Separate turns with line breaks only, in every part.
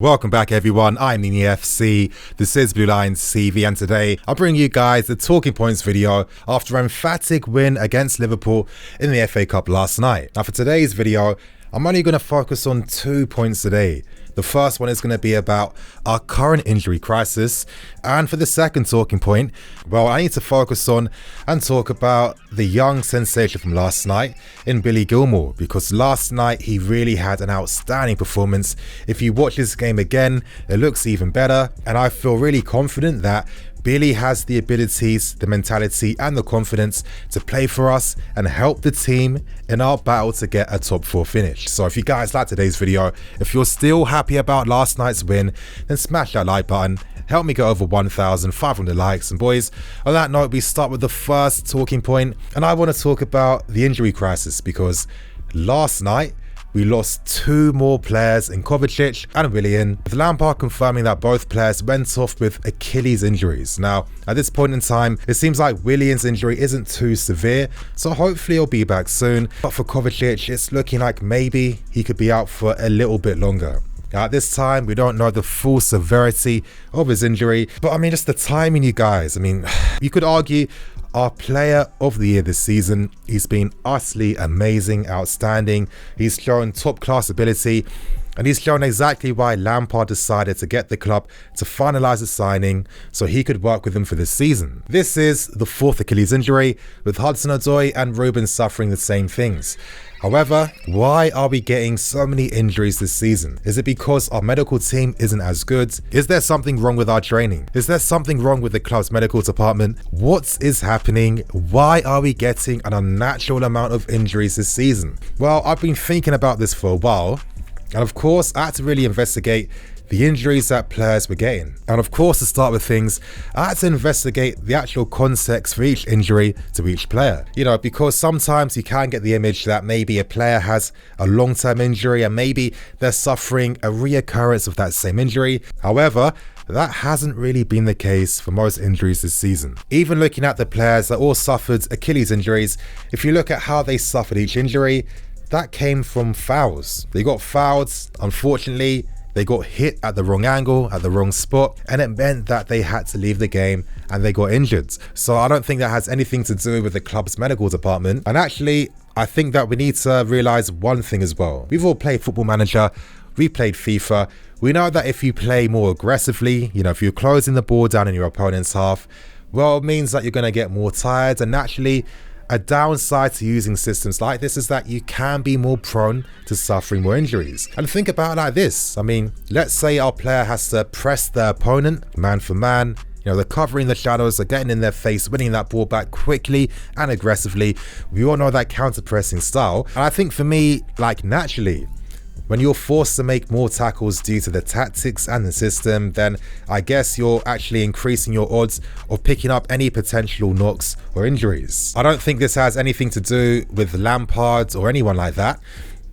Welcome back everyone, I'm Nini FC, this is Blue Lions TV, and today I'll bring you guys the talking points video after an emphatic win against Liverpool in the FA Cup last night. Now for today's video, I'm only going to focus on 2 points today. The first one is going to be about our current injury crisis, and for the second talking point, well, I need to focus on and talk about the young sensation from last night in Billy Gilmour, because last night he really had an outstanding performance. If you watch this game again, it looks even better, and I feel really confident that Billy has the abilities, the mentality and the confidence to play for us and help the team in our battle to get a top 4 finish. So if you guys like today's video, if you're still happy about last night's win, then smash that like button, help me get over 1,500 likes. And boys, on that note, we start with the first talking point, and I want to talk about the injury crisis, because last night we lost 2 more players in Kovacic and Willian, with Lampard confirming that both players went off with Achilles injuries. Now, at this point in time, it seems like Willian's injury isn't too severe, so hopefully he'll be back soon. But for Kovacic, it's looking like maybe he could be out for a little bit longer. Now, at this time, we don't know the full severity of his injury, but I mean, just the timing, you guys. I mean, you could argue our player of the year this season. He's been utterly amazing, outstanding. He's shown top class ability, and he's shown exactly why Lampard decided to get the club to finalise the signing so he could work with him for this season. This is the 4th Achilles injury, with Hudson-Odoi and Ruben suffering the same things. However, why are we getting so many injuries this season? Is it because our medical team isn't as good? Is there something wrong with our training? Is there something wrong with the club's medical department? What is happening? Why are we getting an unnatural amount of injuries this season? Well, I've been thinking about this for a while, and of course I had to really investigate the injuries that players were getting. And of course, to start with things, I had to investigate the actual context for each injury to each player. You know, because sometimes you can get the image that maybe a player has a long-term injury and maybe they're suffering a reoccurrence of that same injury. However, that hasn't really been the case for most injuries this season. Even looking at the players that all suffered Achilles injuries, if you look at how they suffered each injury, that came from fouls. They got fouled, unfortunately. They got hit at the wrong angle, at the wrong spot, and it meant that they had to leave the game and they got injured. So I don't think that has anything to do with the club's medical department. And actually, I think that we need to realize one thing as well. We've all played Football Manager, we played FIFA. We know that if you play more aggressively, you know, if you're closing the ball down in your opponent's half, well, it means that you're going to get more tired. And naturally, a downside to using systems like this is that you can be more prone to suffering more injuries. And think about it like this. I mean, let's say our player has to press their opponent man for man. You know, they're covering the shadows, they're getting in their face, winning that ball back quickly and aggressively. We all know that counter-pressing style. And I think for me, like naturally, when you're forced to make more tackles due to the tactics and the system, then I guess you're actually increasing your odds of picking up any potential knocks or injuries. I don't think this has anything to do with Lampard or anyone like that.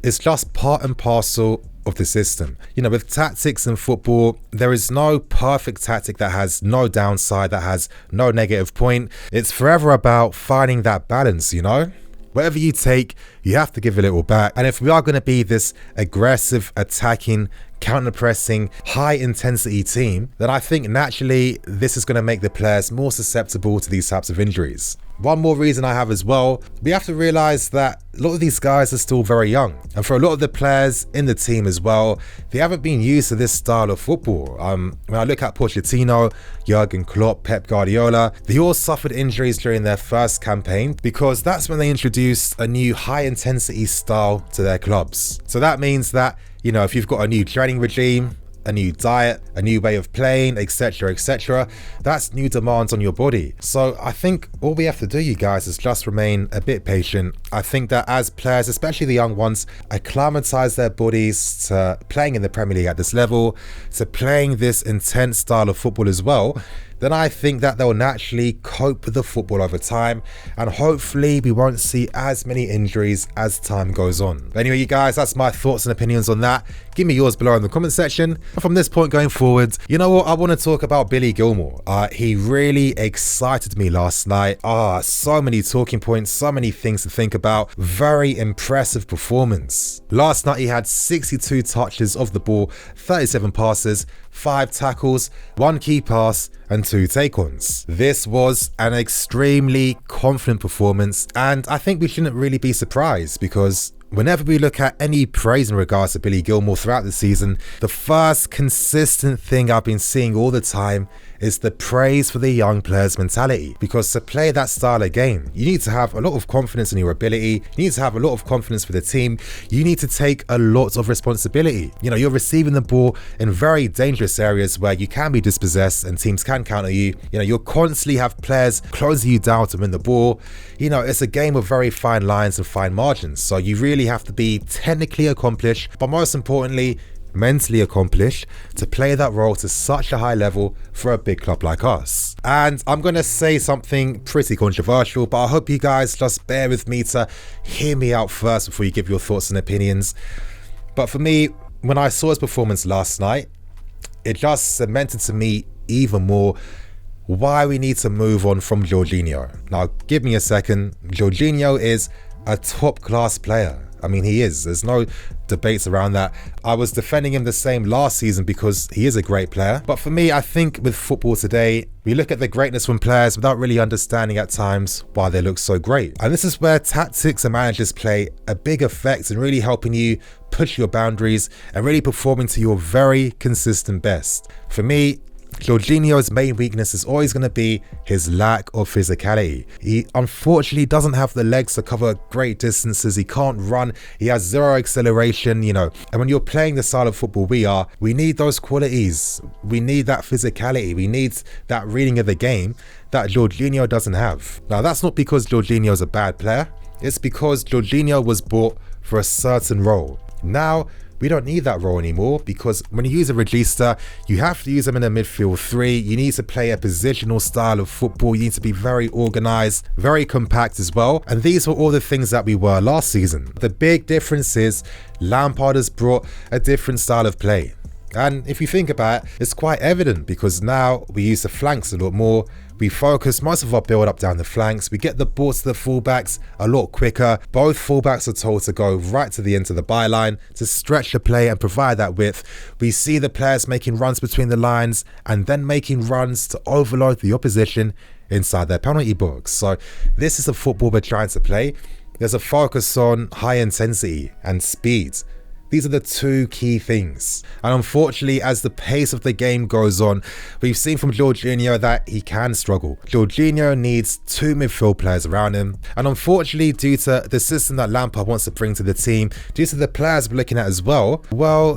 It's just part and parcel of the system. You know, with tactics in football, there is no perfect tactic that has no downside, that has no negative point. It's forever about finding that balance, you know? Whatever you take, you have to give a little back. And if we are going to be this aggressive, attacking, counter-pressing, high-intensity team, then I think naturally this is going to make the players more susceptible to these types of injuries. One more reason I have as well, we have to realize that a lot of these guys are still very young. And for a lot of the players in the team as well, they haven't been used to this style of football. When I look at Pochettino, Jurgen Klopp, Pep Guardiola, they all suffered injuries during their first campaign because that's when they introduced a new high-intensity style to their clubs. So that means that, you know, if you've got a new training regime, a new diet, a new way of playing, etc., that's new demands on your body. So I think all we have to do, you guys, is just remain a bit patient. I think that as players, especially the young ones, acclimatize their bodies to playing in the Premier League at this level, to playing this intense style of football as well, then I think that they'll naturally cope with the football over time, and hopefully we won't see as many injuries as time goes on. But anyway, you guys, that's my thoughts and opinions on that. Give me yours below in the comment section. And from this point going forward, you know what, I want to talk about Billy Gilmour. He really excited me last night. So many talking points, so many things to think about. Very impressive performance. Last night he had 62 touches of the ball, 37 passes, 5 tackles, 1 key pass and 2 take-ons. This was an extremely confident performance, and I think we shouldn't really be surprised, because whenever we look at any praise in regards to Billy Gilmour throughout the season, the first consistent thing I've been seeing all the time is the praise for the young players' mentality. Because to play that style of game, you need to have a lot of confidence in your ability, you need to have a lot of confidence for the team, you need to take a lot of responsibility. You know, you're receiving the ball in very dangerous areas where you can be dispossessed and teams can counter you. You know, you'll constantly have players closing you down to win the ball. You know, it's a game of very fine lines and fine margins, so you really have to be technically accomplished, but most importantly, mentally accomplished, to play that role to such a high level for a big club like us. And I'm going to say something pretty controversial, but I hope you guys just bear with me to hear me out first before you give your thoughts and opinions. But for me, when I saw his performance last night, it just cemented to me even more why we need to move on from Jorginho. Now, give me a second. Jorginho is a top class player. I mean, he is. There's no debates around that. I was defending him the same last season because he is a great player. But for me, I think with football today, we look at the greatness from players without really understanding at times why they look so great. And this is where tactics and managers play a big effect in really helping you push your boundaries and really performing to your very consistent best. For me, Jorginho's main weakness is always going to be his lack of physicality. He unfortunately doesn't have the legs to cover great distances. He can't run. He has zero acceleration, you know. And when you're playing the style of football we need those qualities. We need that physicality. We need that reading of the game that Jorginho doesn't have. Now, that's not because Jorginho's a bad player. It's because Jorginho was bought for a certain role. Now, we don't need that role anymore, because when you use a regista, you have to use them in a midfield 3. You need to play a positional style of football. You need to be very organized, very compact as well. And these were all the things that we were last season. The big difference is Lampard has brought a different style of play. And if you think about it, it's quite evident, because now we use the flanks a lot more. We focus most of our build up down the flanks. We get the ball to the fullbacks a lot quicker. Both fullbacks are told to go right to the end of the byline to stretch the play and provide that width. We see the players making runs between the lines and then making runs to overload the opposition inside their penalty box. So this is the football we're trying to play. There's a focus on high intensity and speed. These are the two key things. And unfortunately, as the pace of the game goes on, we've seen from Jorginho that he can struggle. Jorginho needs 2 midfield players around him. And unfortunately, due to the system that Lampard wants to bring to the team, due to the players we're looking at as well,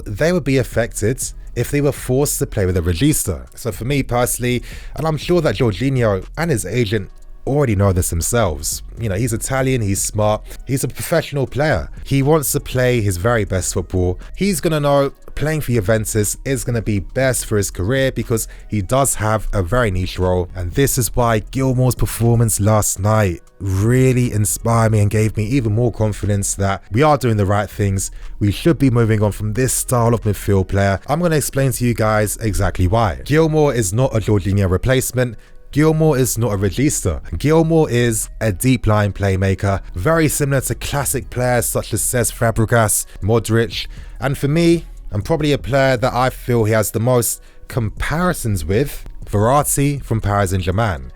they would be affected if they were forced to play with a regista. So for me personally, and I'm sure that Jorginho and his agent already know this themselves. You know, he's Italian, he's smart, he's a professional player. He wants to play his very best football. He's going to know playing for Juventus is going to be best for his career, because he does have a very niche role. And this is why Gilmour's performance last night really inspired me and gave me even more confidence that we are doing the right things. We should be moving on from this style of midfield player. I'm going to explain to you guys exactly why. Gilmour is not a Jorginho replacement. Gilmour is not a regista. Gilmour is a deep line playmaker, very similar to classic players such as Cesc Fabregas, Modric, and for me, and probably a player that I feel he has the most comparisons with, Verratti from Paris Saint-Germain.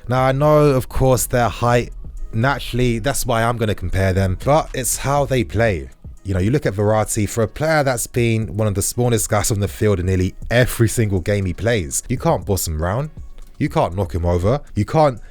Now, I know, of course, their height, naturally, that's why I'm going to compare them, but it's how they play. You know, you look at Verratti, for a player that's been one of the smallest guys on the field in nearly every single game he plays, you can't boss him around. You can't knock him over. You can't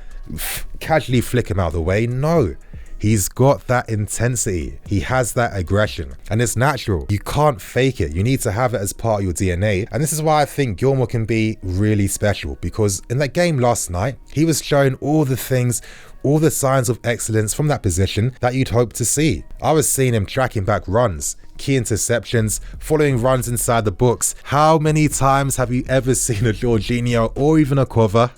casually flick him out of the way. No, He's got that intensity. He has that aggression, and it's natural. You can't fake it. You need to have it as part of your DNA. And this is why I think Gilmour can be really special, because in that game last night, he was showing all the things, all the signs of excellence from that position that you'd hope to see. I was seeing him tracking back runs, key interceptions, following runs inside the books. How many times have you ever seen a Jorginho or even a Cover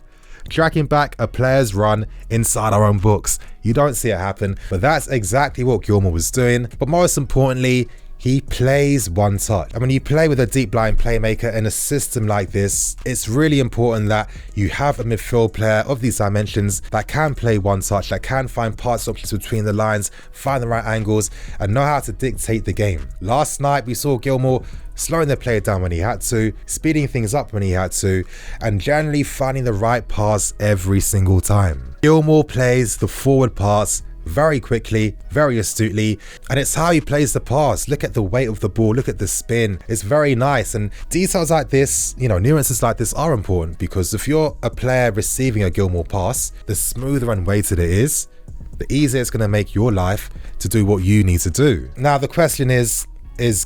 tracking back a player's run inside our own books? You don't see it happen, but that's exactly what Gilmour was doing. But most importantly, he plays one touch. And when you play with a deep line playmaker in a system like this, it's really important that you have a midfield player of these dimensions that can play one touch, that can find pass options between the lines, find the right angles, and know how to dictate the game. Last night, we saw Gilmour slowing the player down when he had to, speeding things up when he had to, and generally finding the right pass every single time. Gilmour plays the forward pass very quickly, very astutely, and it's how he plays the pass. Look at the weight of the ball, look at the spin. It's very nice, and details like this, nuances like this are important, because if you're a player receiving a Gilmour pass, the smoother and weighted it is, the easier it's going to make your life to do what you need to do. Now the question is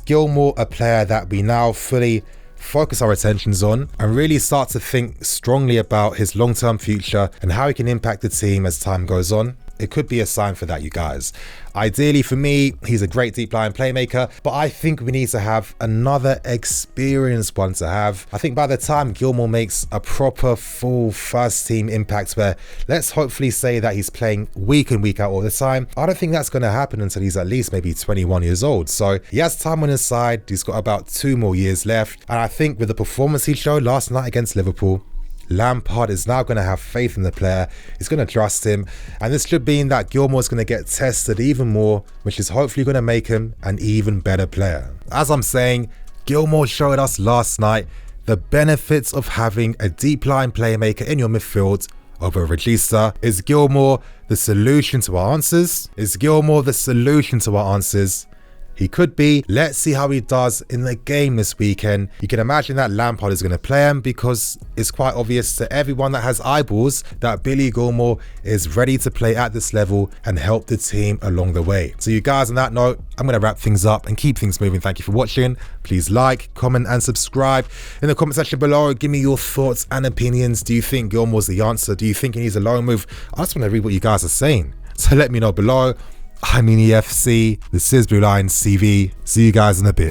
Gilmour a player that we now fully focus our attentions on and really start to think strongly about his long-term future and how he can impact the team as time goes on? It could be a sign for that, you guys. Ideally for me, he's a great deep line playmaker, but I think we need to have another experienced one to have. I think by the time Gilmour makes a proper full first team impact, where let's hopefully say that he's playing week in, week out all the time, I don't think that's going to happen until he's at least maybe 21 years old. So he has time on his side. He's got about 2 more years left. And I think with the performance he showed last night against Liverpool, Lampard is now going to have faith in the player. He's going to trust him, and this should mean that Gilmour is going to get tested even more, which is hopefully going to make him an even better player. As I'm saying, Gilmour showed us last night the benefits of having a deep line playmaker in your midfield over a Regista. Is Gilmour the solution to our answers? Is Gilmour the solution to our answers? He could be. Let's see how he does in the game this weekend. You can imagine that Lampard is going to play him, because it's quite obvious to everyone that has eyeballs that Billy Gilmour is ready to play at this level and help the team along the way. So you guys, on that note, I'm going to wrap things up and keep things moving. Thank you for watching. Please like, comment and subscribe. In the comment section below, give me your thoughts and opinions. Do you think Gilmour's the answer? Do you think he needs a loan move? I just want to read what you guys are saying. So let me know below. I'm EFC, this is Blue Line CV. See you guys in a bit.